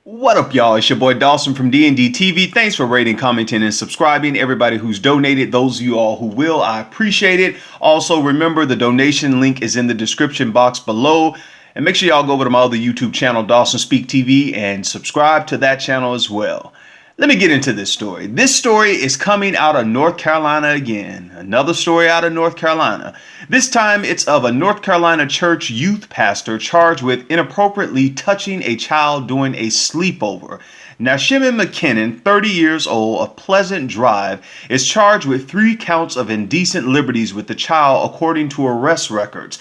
What up, y'all? It's your boy Dawson from D&D TV. Thanks for rating, commenting, and subscribing. Everybody who's donated, those of you all who will, I appreciate it. Also, remember the donation link is in the description box below. And make sure y'all go over to my other YouTube channel, Dawson Speaks TV, and subscribe to that channel as well. Let me get into this story. This story is coming out of North Carolina again. Another story out of North Carolina. This time it's of a North Carolina church youth pastor charged with inappropriately touching a child during a sleepover. Nashimen McKinnon, 30 years old, of Pleasant Drive, is charged with 3 counts of indecent liberties with the child according to arrest records.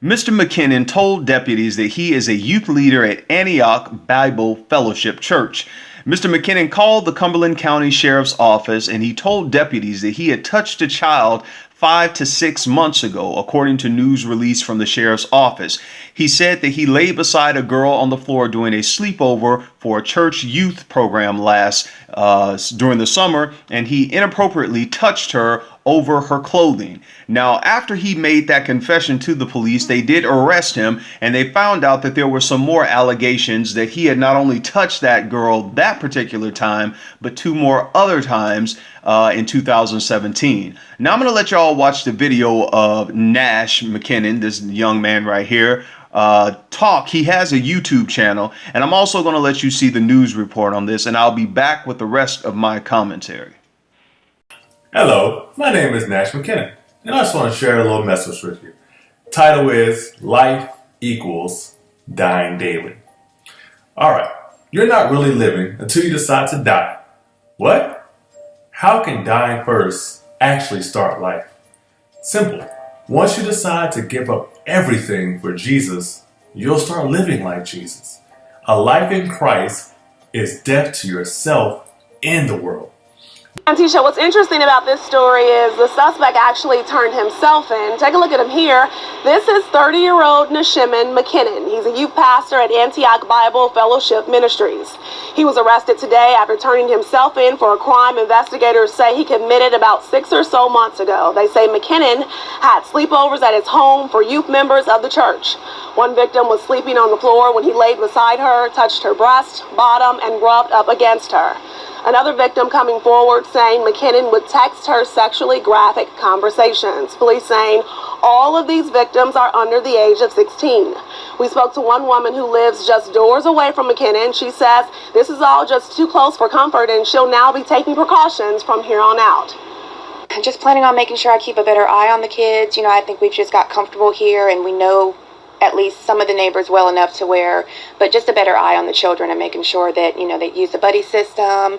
Mr. McKinnon told deputies that he is a youth leader at Antioch Bible Fellowship Church. Mr. McKinnon called the Cumberland County Sheriff's Office and he told deputies that he had touched a child 5 to 6 months ago, according to news release from the sheriff's office. He said that he lay beside a girl on the floor during a sleepover for a church youth program during the summer, and he inappropriately touched her over her clothing. Now, after he made that confession to the police, they did arrest him, and they found out that there were some more allegations that he had not only touched that girl that particular time, but 2 more other times in 2017. Now, I'm going to let y'all watch the video of Nash McKinnon, this young man right here, talk. He has a YouTube channel, and I'm also going to let you see the news report on this, and I'll be back with the rest of my commentary. Hello, my name is Nash McKinnon, and I just want to share a little message with you. Title is Life Equals Dying Daily. Alright, you're not really living until you decide to die. What? How can dying first actually start life? Simple. Once you decide to give up everything for Jesus, you'll start living like Jesus. A life in Christ is death to yourself and the world. And Tisha, what's interesting about this story is the suspect actually turned himself in. Take a look at him here. This is 30-year-old Nashimen McKinnon. He's a youth pastor at Antioch Bible Fellowship Ministries. He was arrested today after turning himself in for a crime investigators say he committed about 6 or so months ago. They say McKinnon had sleepovers at his home for youth members of the church. One victim was sleeping on the floor when he laid beside her, touched her breast, bottom, and rubbed up against her. Another victim coming forward saying McKinnon would text her sexually graphic conversations. Police saying all of these victims are under the age of 16. We spoke to one woman who lives just doors away from McKinnon. She says this is all just too close for comfort and she'll now be taking precautions from here on out. I'm just planning on making sure I keep a better eye on the kids. You know, I think we've just got comfortable here and we know at least some of the neighbors well enough to where, but just a better eye on the children and making sure that, you know, they use the buddy system,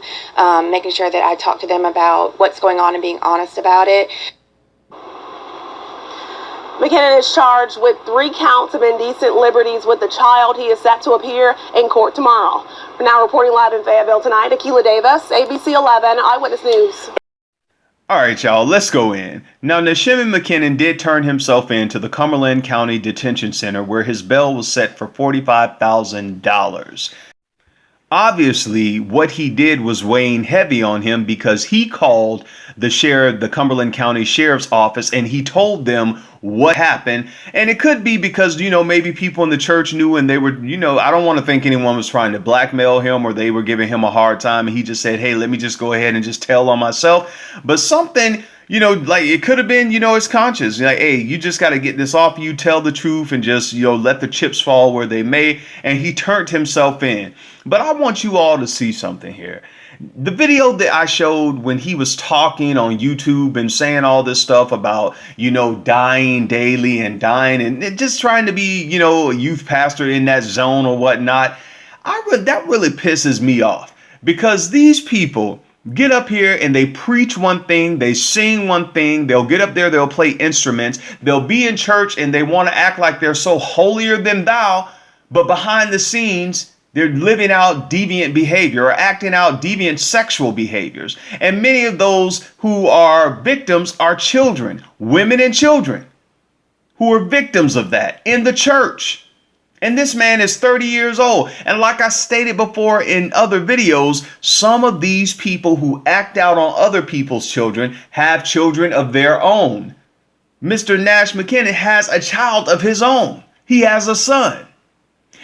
making sure that I talk to them about what's going on and being honest about it. McKinnon is charged with 3 counts of indecent liberties with the child. He is set to appear in court tomorrow. We're now reporting live in Fayetteville tonight. Akilah Davis, ABC 11 Eyewitness News. Alright, y'all, let's go in. Now, Nashimen McKinnon did turn himself in to the Cumberland County Detention Center where his bail was set for $45,000. Obviously, what he did was weighing heavy on him because he called the Cumberland County Sheriff's Office, and he told them what happened. And it could be because, you know, maybe people in the church knew and they were, you know, I don't want to think anyone was trying to blackmail him or they were giving him a hard time. And he just said, hey, let me just go ahead and just tell on myself. But something, you know, like it could have been, you know, his conscience. Like, hey, you just got to get this off you, tell the truth and just, you know, let the chips fall where they may. And he turned himself in. But I want you all to see something here. The video that I showed when he was talking on YouTube and saying all this stuff about, you know, dying daily and dying and just trying to be, you know, a youth pastor in that zone or whatnot, that really pisses me off because these people get up here and they preach one thing, they sing one thing, they'll get up there, they'll play instruments, they'll be in church and they want to act like they're so holier than thou, but behind the scenes, they're living out deviant behavior or acting out deviant sexual behaviors. And many of those who are victims are children, women and children who are victims of that in the church. And this man is 30 years old. And like I stated before in other videos, some of these people who act out on other people's children have children of their own. Mr. Nash McKinnon has a child of his own. He has a son.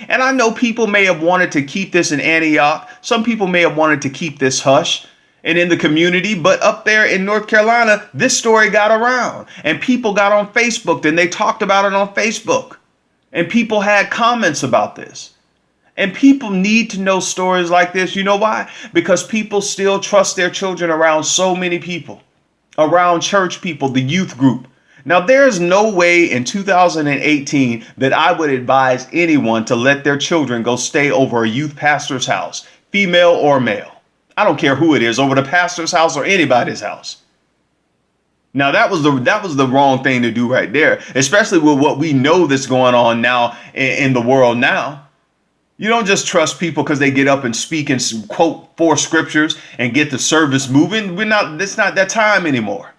And I know people may have wanted to keep this in Antioch. Some people may have wanted to keep this hush and in the community. But up there in North Carolina, this story got around and people got on Facebook and they talked about it on Facebook. And people had comments about this. And people need to know stories like this. You know why? Because people still trust their children around so many people, around church people, the youth group. Now, there's no way in 2018 that I would advise anyone to let their children go stay over a youth pastor's house, female or male. I don't care who it is, over the pastor's house or anybody's house. Now, that was the wrong thing to do right there, especially with what we know that's going on now in the world now. You don't just trust people because they get up and speak and quote 4 scriptures and get the service moving. It's not that time anymore.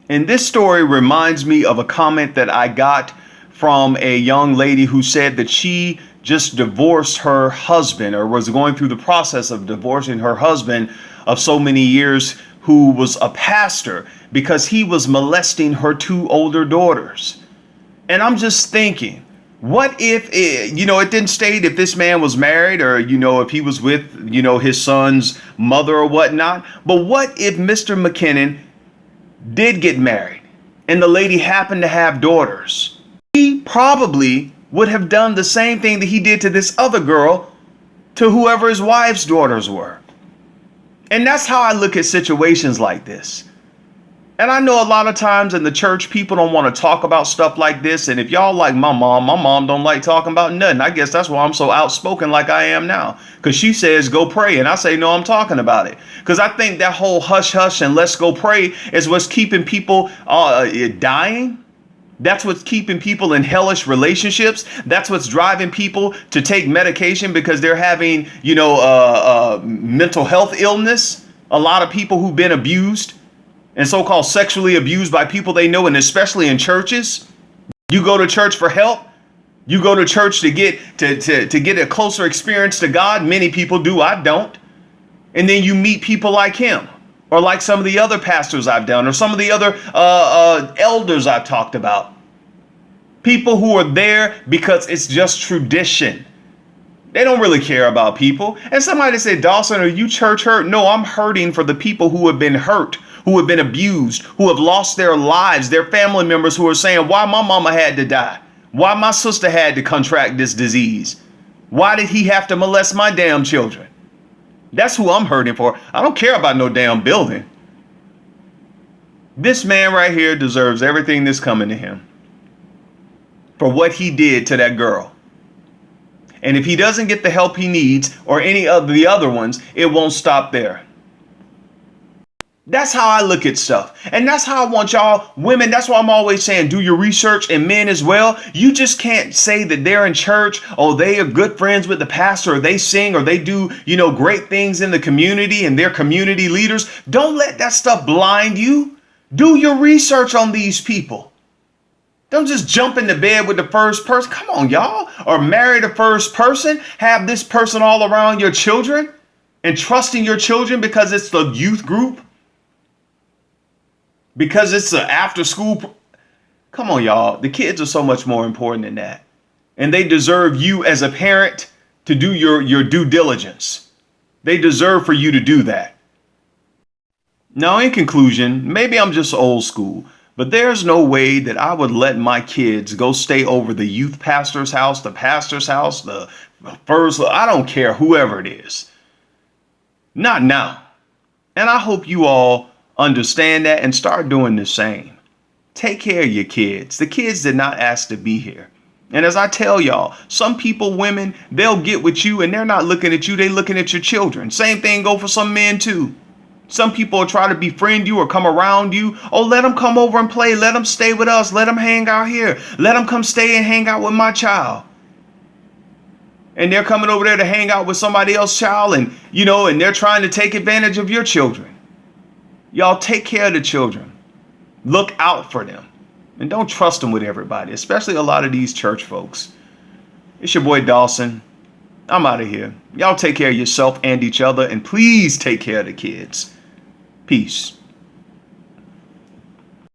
And this story reminds me of a comment that I got from a young lady who said that she just divorced her husband, or was going through the process of divorcing her husband of so many years, who was a pastor, because he was molesting her 2 older daughters. And I'm just thinking, what if, it didn't state if this man was married or, if he was with, his son's mother or whatnot. But what if Mr. McKinnon did get married and the lady happened to have daughters? He probably would have done the same thing that he did to this other girl to whoever his wife's daughters were. And that's how I look at situations like this. And I know a lot of times in the church, people don't want to talk about stuff like this. And if y'all like my mom don't like talking about nothing. I guess that's why I'm so outspoken like I am now. Because she says, go pray. And I say, no, I'm talking about it. Because I think that whole hush hush and let's go pray is what's keeping people dying. That's what's keeping people in hellish relationships. That's what's driving people to take medication because they're having, mental health illness. A lot of people who've been abused and so-called sexually abused by people they know, and especially in churches. You go to church for help. You go to church to get to get a closer experience to God. Many people do. I don't. And then you meet people like him, or like some of the other pastors I've done, or some of the other elders I've talked about. People who are there because it's just tradition. They don't really care about people. And somebody said, Dawson, are you church hurt? No, I'm hurting for the people who have been hurt, who have been abused, who have lost their lives, their family members who are saying, why my mama had to die? Why my sister had to contract this disease? Why did he have to molest my damn children? That's who I'm hurting for. I don't care about no damn building. This man right here deserves everything that's coming to him for what he did to that girl. And if he doesn't get the help he needs, or any of the other ones, it won't stop there. That's how I look at stuff. And that's how I want y'all women. That's why I'm always saying, do your research, and men as well. You just can't say that they're in church, or they are good friends with the pastor, or they sing, or they do, great things in the community and they're community leaders. Don't let that stuff blind you. Do your research on these people. Don't just jump into bed with the first person. Come on, y'all. Or marry the first person. Have this person all around your children and trusting your children because it's the youth group. Because it's an after school. Come on, y'all. The kids are so much more important than that. And they deserve you as a parent to do your due diligence. They deserve for you to do that. Now, in conclusion, maybe I'm just old school, but there's no way that I would let my kids go stay over the youth pastor's house, the pastor's house, the first, I don't care, whoever it is. Not now. And I hope you all understand that and start doing the same. Take care of your kids. The kids did not ask to be here. And as I tell y'all, some people, women, they'll get with you and they're not looking at you. They're looking at your children. Same thing go for some men too. Some people will try to befriend you or come around you. Oh, let them come over and play. Let them stay with us. Let them hang out here. Let them come stay and hang out with my child. And they're coming over there to hang out with somebody else's child, and and they're trying to take advantage of your children. Y'all take care of the children. Look out for them. And don't trust them with everybody, especially a lot of these church folks. It's your boy Dawson. I'm out of here. Y'all take care of yourself and each other, and please take care of the kids. Peace.